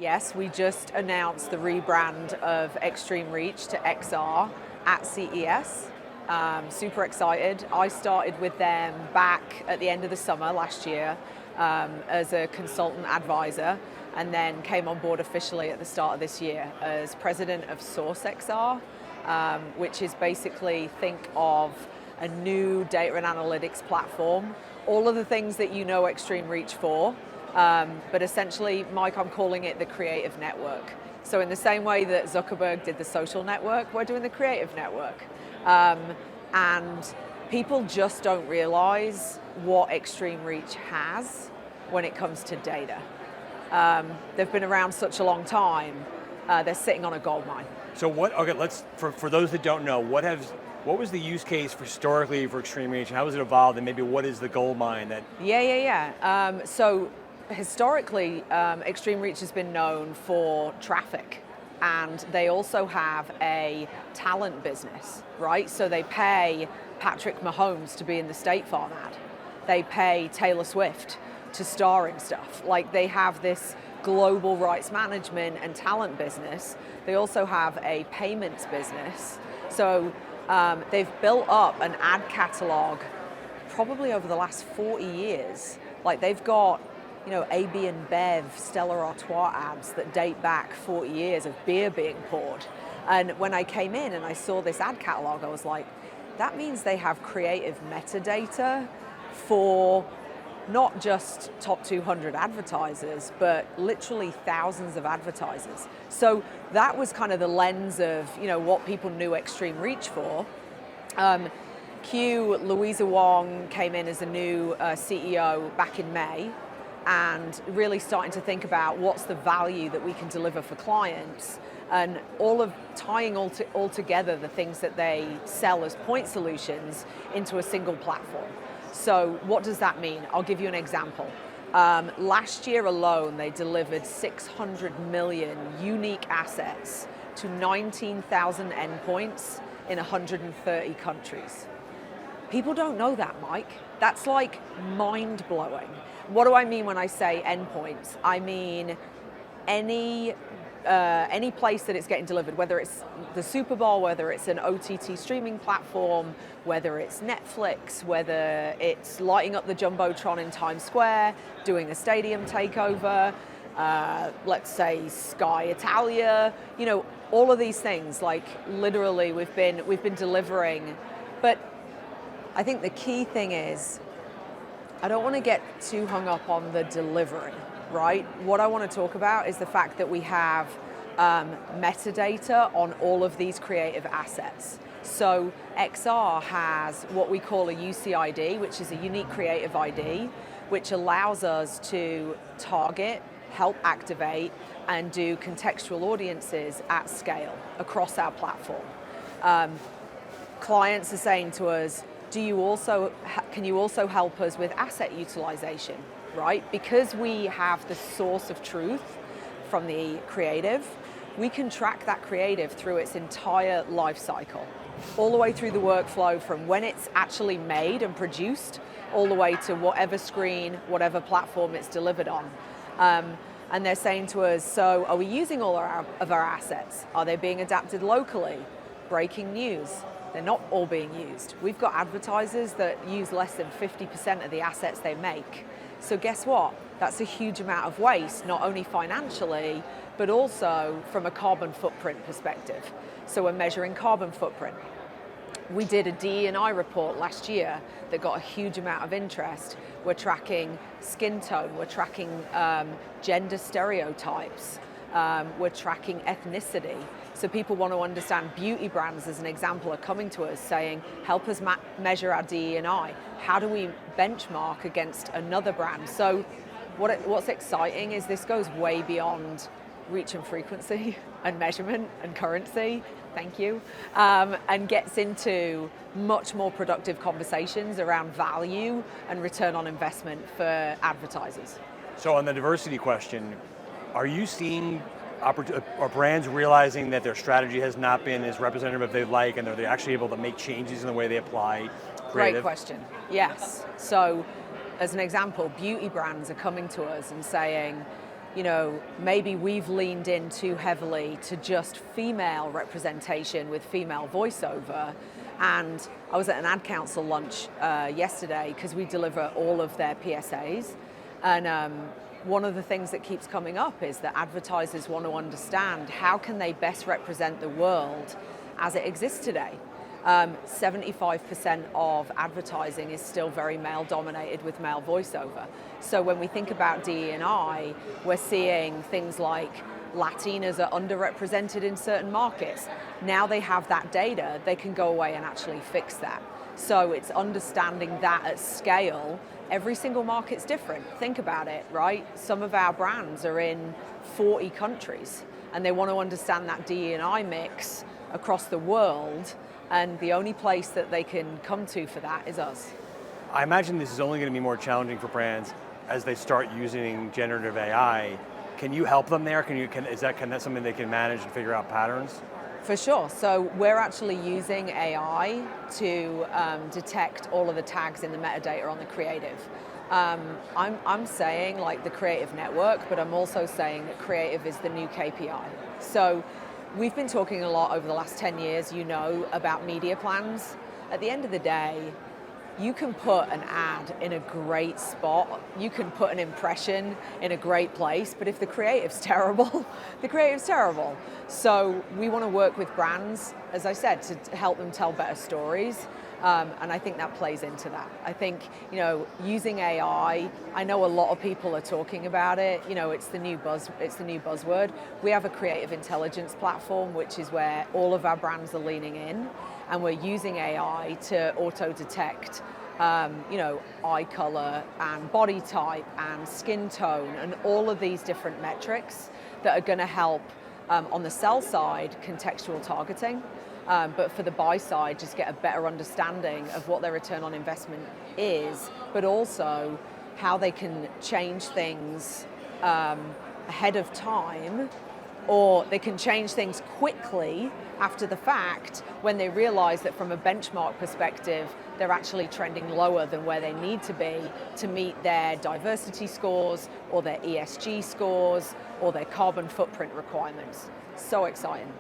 Yes, we just announced the rebrand of Extreme Reach to XR at CES. Super excited. I started with them back at the end of the summer last year as a consultant advisor, and then came on board officially at the start of this year as president of SourceXR, which is basically, think of a new data and analytics platform. All of the things that you know Extreme Reach for, but essentially, Mike, I'm calling it the creative network. So in the same way that Zuckerberg did the social network, we're doing the creative network. And people just don't realize what Extreme Reach has when it comes to data. They've been around such a long time, they're sitting on a gold mine. So for those that don't know, what was the use case historically for Extreme Reach, and how has it evolved, and maybe what is the gold mine that? So historically, Extreme Reach has been known for traffic, and they also have a talent business, right? So they pay Patrick Mahomes to be in the State Farm ad. They pay Taylor Swift to star in stuff. Like, they have this global rights management and talent business. They also have a payments business. So they've built up an ad catalog probably over the last 40 years. Like, they've got, AB and Bev, Stella Artois ads that date back 40 years of beer being poured. And when I came in and I saw this ad catalog, I was like, that means they have creative metadata for not just top 200 advertisers, but literally thousands of advertisers. So that was kind of the lens of, what people knew Extreme Reach for. Louisa Wong came in as a new CEO back in May, and really starting to think about what's the value that we can deliver for clients, and tying all together the things that they sell as point solutions into a single platform. So what does that mean? I'll give you an example. Last year alone, they delivered 600 million unique assets to 19,000 endpoints in 130 countries. People don't know that, Mike. That's like mind-blowing. What do I mean when I say endpoints? I mean any place that it's getting delivered, whether it's the Super Bowl, whether it's an OTT streaming platform, whether it's Netflix, whether it's lighting up the Jumbotron in Times Square, doing a stadium takeover, let's say Sky Italia, all of these things, like literally we've been delivering. But I think the key thing is, I don't want to get too hung up on the delivery, right? What I want to talk about is the fact that we have metadata on all of these creative assets. So XR has what we call a UCID, which is a unique creative ID, which allows us to target, help activate, and do contextual audiences at scale across our platform. Clients are saying to us, can you also help us with asset utilization, right? Because we have the source of truth from the creative, we can track that creative through its entire life cycle, all the way through the workflow from when it's actually made and produced, all the way to whatever screen, whatever platform it's delivered on. And they're saying to us, so are we using all of our assets? Are they being adapted locally? Breaking news. They're not all being used. We've got advertisers that use less than 50% of the assets they make. So guess what? That's a huge amount of waste, not only financially, but also from a carbon footprint perspective. So we're measuring carbon footprint. We did a DE&I report last year that got a huge amount of interest. We're tracking skin tone, we're tracking gender stereotypes, we're tracking ethnicity. So people want to understand. Beauty brands, as an example, are coming to us saying, help us measure our DE&I. How do we benchmark against another brand? So what's exciting is this goes way beyond reach and frequency and measurement and currency, thank you, and gets into much more productive conversations around value and return on investment for advertisers. So on the diversity question, are you seeing are brands realizing that their strategy has not been as representative as they'd like, and are they actually able to make changes in the way they apply creative? Great question, yes. So as an example, beauty brands are coming to us and saying, maybe we've leaned in too heavily to just female representation with female voiceover. And I was at an ad council lunch yesterday because we deliver all of their PSAs. And one of the things that keeps coming up is that advertisers want to understand how can they best represent the world as it exists today. 75% of advertising is still very male dominated with male voiceover. So when we think about DE&I, we're seeing things like Latinas are underrepresented in certain markets. Now they have that data, they can go away and actually fix that. So it's understanding that at scale. Every single market's different. Think about it, right? Some of our brands are in 40 countries and they want to understand that DE&I mix across the world, and the only place that they can come to for that is us. I imagine this is only going to be more challenging for brands as they start using generative AI. Can you help them there? Is that something they can manage and figure out patterns? For sure. So we're actually using AI to detect all of the tags in the metadata on the creative. I'm saying like the creative network, but I'm also saying that creative is the new KPI. So we've been talking a lot over the last 10 years, about media plans. At the end of the day, you can put an ad in a great spot, you can put an impression in a great place, but if the creative's terrible, the creative's terrible. So we want to work with brands, as I said, to help them tell better stories. And I think that plays into that. I think, using AI, I know a lot of people are talking about it. It's the new buzzword. We have a creative intelligence platform, which is where all of our brands are leaning in, and we're using AI to auto-detect, eye color and body type and skin tone and all of these different metrics that are going to help on the sell side, contextual targeting. But for the buy side, just get a better understanding of what their return on investment is, but also how they can change things ahead of time, or they can change things quickly after the fact when they realize that from a benchmark perspective, they're actually trending lower than where they need to be to meet their diversity scores or their ESG scores or their carbon footprint requirements. So exciting.